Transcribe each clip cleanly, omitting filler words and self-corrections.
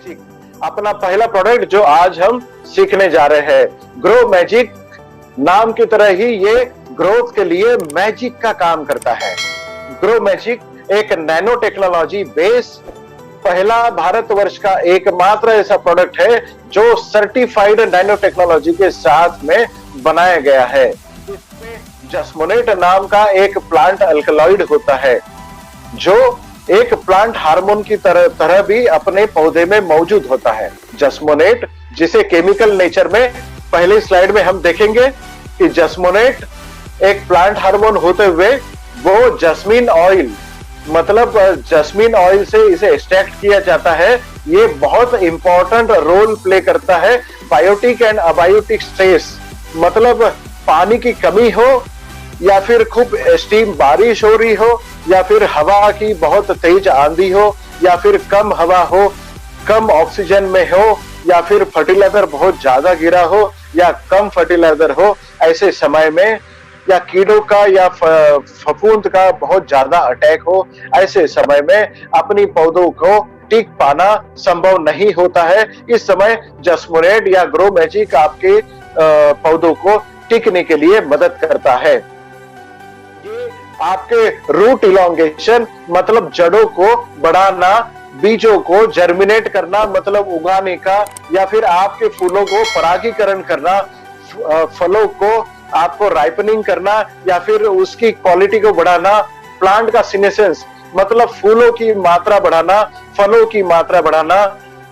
Magic अपना पहला product जो आज हम सीखने जा रहे हैं। ग्रो मैजिक नाम की तरह ही ये ग्रोथ के लिए मैजिक का काम करता है। ग्रो मैजिक एक नैनो टेक्नोलॉजी बेस पहला भारतवर्ष का एकमात्र ऐसा प्रोडक्ट है जो सर्टिफाइड नैनो टेक्नोलॉजी के साथ में बनाया गया है। इसमें जस्मोनेट नाम का एक प्लांट अल्कलॉइड होता है जो एक प्लांट हार्मोन की तरह भी अपने पौधे में मौजूद होता है। जस्मोनेट जिसे केमिकल नेचर में पहले स्लाइड में हम देखेंगे कि जस्मोनेट एक प्लांट हार्मोन होते हुए वो जस्मीन ऑयल मतलब जस्मीन ऑयल से इसे एक्सट्रैक्ट किया जाता है। ये बहुत इंपॉर्टेंट रोल प्ले करता है बायोटिक एंड अबायोटिक स्ट्रेस मतलब पानी की कमी हो या फिर खूब एक्सट्रीम बारिश हो रही हो या फिर हवा की बहुत तेज आंधी हो या फिर कम हवा हो, कम ऑक्सीजन में हो या फिर फर्टिलाइजर बहुत ज्यादा गिरा हो या कम फर्टिलाइजर हो, ऐसे समय में या कीड़ों का या फफूंद का बहुत ज्यादा अटैक हो, ऐसे समय में अपनी पौधों को टिक पाना संभव नहीं होता है। इस समय जस्मोनेट या ग्रो मैजिक आपके पौधों को टिकने के लिए मदद करता है। ये आपके रूट इलॉन्गेशन मतलब जड़ों को बढ़ाना, बीजों को जर्मिनेट करना मतलब उगाने का या फिर आपके फूलों को परागीकरण करना, फलों को आपको राइपनिंग करना या फिर उसकी क्वालिटी को बढ़ाना, प्लांट का सीनेसेंस मतलब फूलों की मात्रा बढ़ाना, फलों की मात्रा बढ़ाना,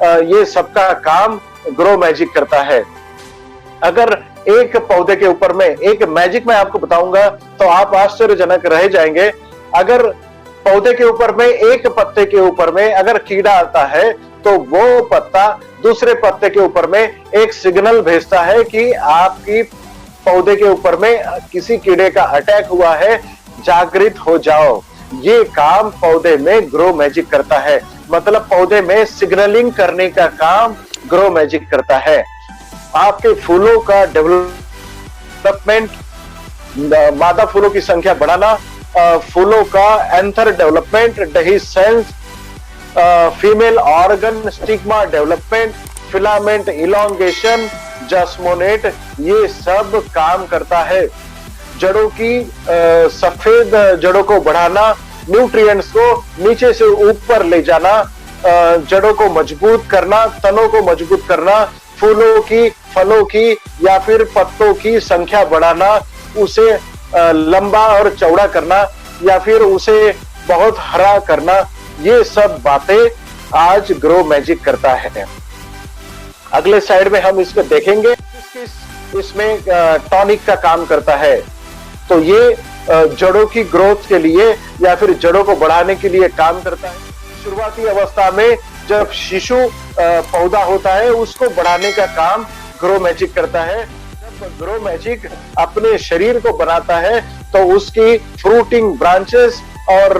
ये सबका काम ग्रो मैजिक करता है। अगर एक पौधे के ऊपर में एक मैजिक मैं आपको बताऊंगा तो आप आश्चर्यजनक रह जाएंगे। अगर पौधे के ऊपर में एक पत्ते के ऊपर में अगर कीड़ा आता है तो वो पत्ता दूसरे पत्ते के ऊपर में एक सिग्नल भेजता है कि आपकी पौधे के ऊपर में किसी कीड़े का अटैक हुआ है, जागृत हो जाओ। ये काम पौधे में ग्रो मैजिक करता है मतलब पौधे में सिग्नलिंग करने का काम ग्रो मैजिक करता है। आपके फूलों का डेवलपमेंट, मादा फूलों की संख्या बढ़ाना, फूलों का anther development, dehiscence, female organ stigma development, filament elongation, jasmonate ये सब काम करता है। जड़ों की सफेद जड़ों को बढ़ाना, न्यूट्रिएंट्स को नीचे से ऊपर ले जाना, जड़ों को मजबूत करना, तनों को मजबूत करना, फूलों की, फलों की या फिर पत्तों की संख्या बढ़ाना, उसे लंबा और चौड़ा करना या फिर उसे बहुत हरा करना, ये सब बातें आज ग्रो मैजिक करता है। अगले साइड में हम इसको देखेंगे इसमें टॉनिक का काम करता है। तो ये जड़ों की ग्रोथ के लिए या फिर जड़ों को बढ़ाने के लिए काम करता है। शुरुआती अवस्था में जब शिशु पौधा होता है उसको बढ़ाने का काम ग्रो मैजिक करता है। जब ग्रो मैजिक अपने शरीर को बनाता है तो उसकी फ्रूटिंग ब्रांचेस और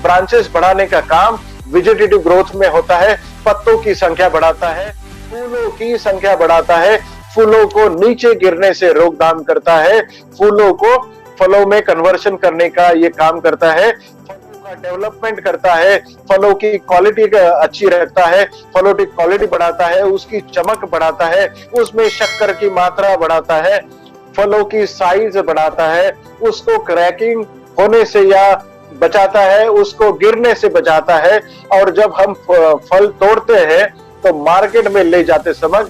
ब्रांचेस बढ़ाने का काम वेजिटेटिव ग्रोथ में होता है। पत्तों की संख्या बढ़ाता है, फूलों की संख्या बढ़ाता है, फूलों को नीचे गिरने से रोकथाम करता है, फूलों को फलों में कन्वर्शन करने का ये काम करता है, फलों का डेवलपमेंट करता है, फलों की क्वालिटी अच्छी रखता है, फलों की क्वालिटी बढ़ाता है, उसकी चमक बढ़ाता है, उसमें शक्कर की मात्रा बढ़ाता है, फलों की साइज बढ़ाता है, उसको क्रैकिंग होने से या बचाता है, उसको गिरने से बचाता है। और जब हम फल तोड़ते हैं तो मार्केट में ले जाते समय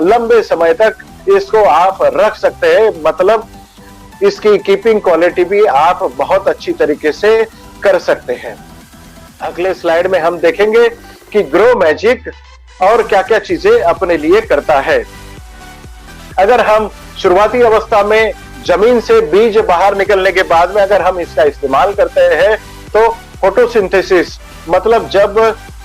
लंबे समय तक इसको आप रख सकते हैं मतलब इसकी कीपिंग क्वालिटी भी आप बहुत अच्छी तरीके से कर सकते हैं। अगले स्लाइड में हम देखेंगे कि ग्रो मैजिक और क्या क्या चीजें अपने लिए करता है। अगर हम शुरुआती अवस्था में जमीन से बीज बाहर निकलने के बाद में अगर हम इसका इस्तेमाल करते हैं तो फोटोसिंथेसिस मतलब जब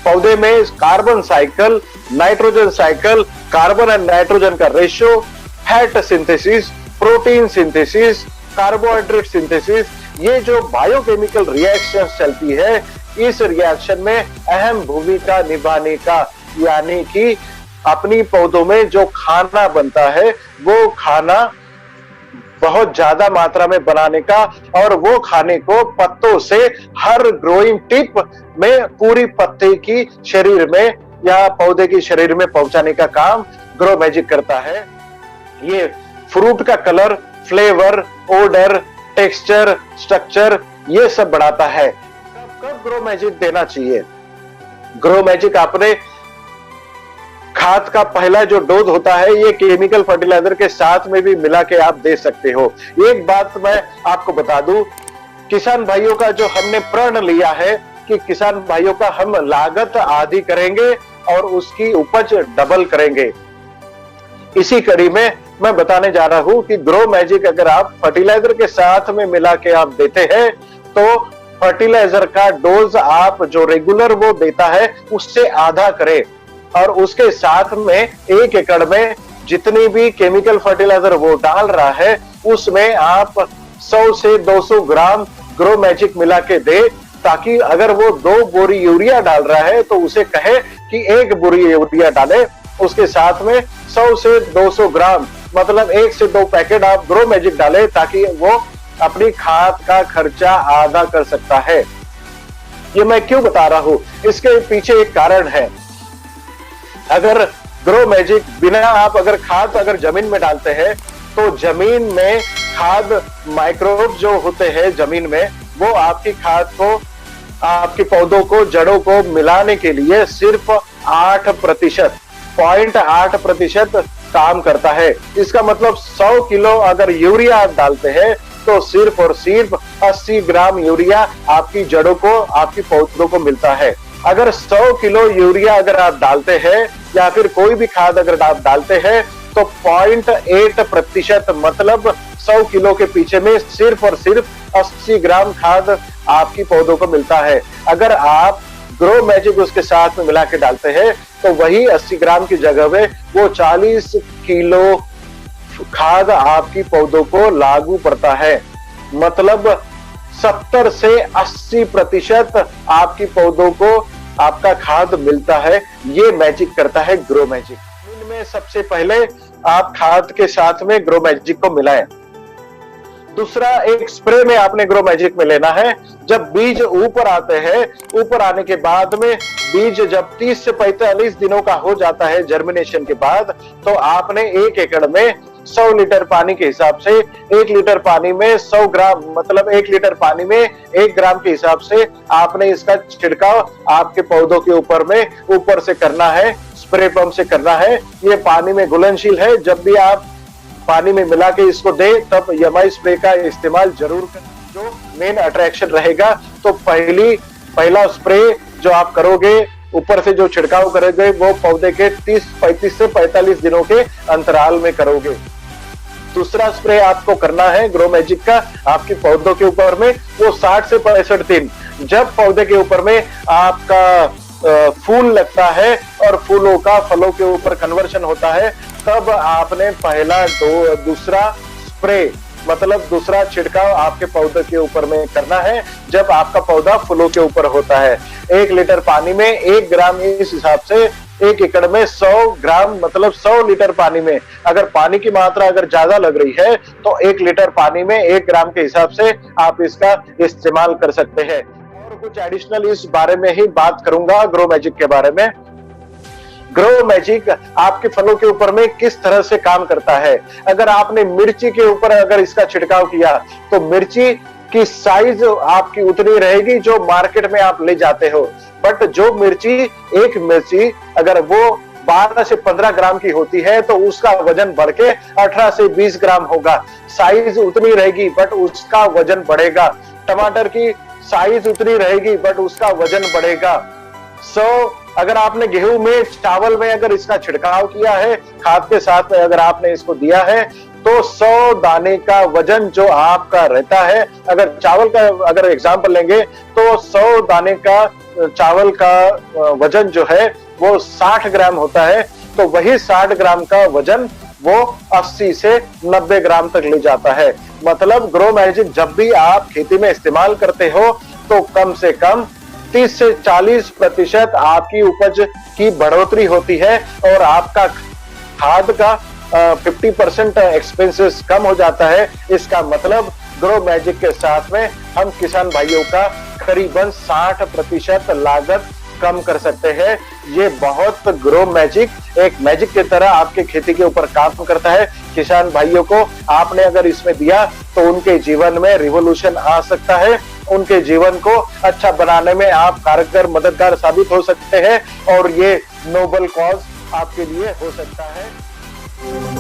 पौधे में carbon cycle, nitrogen cycle, carbon and nitrogen का ratio, fat synthesis, protein synthesis, carbohydrate synthesis, ये जो बायोकेमिकल रिएक्शन चलती है इस रिएक्शन में अहम भूमिका निभाने का यानी कि अपनी पौधों में जो खाना बनता है वो खाना बहुत ज्यादा मात्रा में बनाने का और वो खाने को पत्तों से हर ग्रोइंग टिप में पूरी पत्ते की शरीर में या पौधे के शरीर में पहुंचाने का काम ग्रो मैजिक करता है। ये फ्रूट का colour, flavour, odour, texture, structure ये सब बढ़ाता है। कब कब ग्रो मैजिक देना चाहिए? ग्रो मैजिक आपने खाद का पहला जो डोज होता है ये केमिकल फर्टिलाइजर के साथ में भी मिला के आप दे सकते हो। एक बात मैं आपको बता दूं, किसान भाइयों का जो हमने प्रण लिया है कि किसान भाइयों का हम लागत आधी करेंगे और उसकी उपज डबल करेंगे। इसी कड़ी में मैं बताने जा रहा हूं कि ग्रो मैजिक अगर आप फर्टिलाइजर के साथ में मिला के आप देते हैं तो फर्टिलाइजर का डोज आप जो रेगुलर वो देता है उससे आधा करें और उसके साथ में 1 एकड़ में जितनी भी केमिकल फर्टिलाइजर वो डाल रहा है उसमें आप 100 से 200 ग्राम ग्रो मैजिक मिला के दे, ताकि अगर वो 2 बोरी यूरिया डाल रहा है तो उसे कहे कि 1 बोरी यूरिया डाले, उसके साथ में 100 से 200 ग्राम मतलब 1 से 2 पैकेट आप ग्रो मैजिक डाले, ताकि वो अपनी खाद का खर्चा आधा कर सकता है। ये मैं क्यों बता रहा हूं, इसके पीछे एक कारण है। अगर ग्रो मैजिक बिना आप अगर खाद अगर जमीन में डालते हैं तो जमीन में खाद माइक्रोब जो होते हैं जमीन में वो आपकी खाद को, आपके पौधों को, जड़ों को मिलाने के लिए सिर्फ 8%, 0.8% काम करता है। इसका मतलब 100 किलो अगर यूरिया आप डालते हैं तो सिर्फ और सिर्फ 80 ग्राम यूरिया आपकी जड़ों को, आपकी पौधों को मिलता है। अगर 100 किलो यूरिया अगर आप डालते हैं या फिर कोई भी खाद अगर आप डालते हैं तो 0.8% मतलब 100 किलो के पीछे में सिर्फ और सिर्फ 80 ग्राम खाद आपकी पौधों को मिलता है। अगर आप ग्रो मैजिक उसके साथ में मिला के डालते हैं तो वही 80 ग्राम की जगह में वो 40 किलो खाद आपकी पौधों को लागू पड़ता है। मतलब 70 से 80% आपकी पौधों को आपका खाद मिलता है। ये मैजिक करता है ग्रो मैजिक। इनमें सबसे पहले आप खाद के साथ में ग्रो मैजिक को मिलाएं। दूसरा, एक स्प्रे में आपने ग्रो मैजिक में लेना है। जब बीज ऊपर आते हैं, ऊपर आने के बाद में बीज जब 30 से 45 दिनों का हो जाता है जर्मिनेशन के बाद, तो आपने 1 एकड़ में 100 लीटर पानी के हिसाब से 1 लीटर पानी में 100 ग्राम मतलब 1 लीटर पानी में 1 ग्राम के हिसाब से आपने इसका छिड़काव आपके पौधों के ऊपर में ऊपर से करना है, स्प्रे पंप से करना है। ये पानी में घुलनशील है, जब भी आप पानी में मिला के इसको दे तब यमाई स्प्रे का इस्तेमाल जरूर करें। जो मेन अट्रैक्शन रहेगा तो पहला स्प्रे जो आप करोगे, ऊपर से जो छिड़काव करोगे वो पौधे के 35 से 45 दिनों के अंतराल में करोगे। दूसरा स्प्रे आपको करना है ग्रो मैजिक का आपके पौधों के ऊपर में, वो 60 से 65 दिन जब पौधे के ऊपर में आपका फूल लगता है और फूलों का फलों के ऊपर कन्वर्शन होता है, तब आपने दूसरा स्प्रे मतलब दूसरा छिड़काव आपके पौधे के ऊपर में करना है जब आपका पौधा फूलों के ऊपर होता है। 1 लीटर पानी में 1 ग्राम, इस हिसाब से 1 एकड़ में 100 ग्राम मतलब 100 लीटर पानी में अगर पानी की मात्रा अगर ज्यादा लग रही है तो 1 लीटर पानी में 1 ग्राम के हिसाब से आप इसका इस्तेमाल कर सकते हैं। और कुछ एडिशनल इस बारे में ही बात करूंगा ग्रो मैजिक के बारे में। ग्रो मैजिक आपके फलों के ऊपर में किस तरह से काम करता है। अगर आपने मिर्ची के ऊपर अगर इसका छिड़काव किया तो मिर्ची की साइज आपकी उतनी रहेगी जो मार्केट में आप ले जाते हो, बट जो एक मिर्ची अगर वो 12 से 15 ग्राम की होती है तो उसका वजन बढ़ के 18 से 20 ग्राम होगा। साइज उतनी रहेगी बट उसका वजन बढ़ेगा। टमाटर की साइज उतनी रहेगी बट उसका वजन बढ़ेगा। अगर आपने गेहूं में, चावल में अगर इसका छिड़काव किया है, खाद के साथ अगर आपने इसको दिया है तो 100 दाने का वजन जो आपका रहता है, अगर चावल का अगर एग्जांपल लेंगे तो 100 दाने का चावल का वजन जो है वो 60 ग्राम होता है, तो वही 60 ग्राम का वजन वो 80 से 90 ग्राम तक ले जाता है। मतलब ग्रो मैजिक जब भी आप खेती में इस्तेमाल करते हो तो कम से कम 30 से 40% आपकी उपज की बढ़ोतरी होती है और आपका खाद का 50% एक्सपेंसेस कम हो जाता है। इसका मतलब ग्रो मैजिक के साथ में हम किसान भाइयों का करीबन 60% लागत कम कर सकते हैं। ये बहुत ग्रो मैजिक एक मैजिक की तरह आपके खेती के ऊपर काम करता है। किसान भाइयों को आपने अगर इसमें दिया तो उनके जीवन में रिवॉल्यूशन आ सकता है, उनके जीवन को अच्छा बनाने में आप कारगर मददगार साबित हो सकते हैं और ये नोबल कॉज आपके लिए हो सकता है।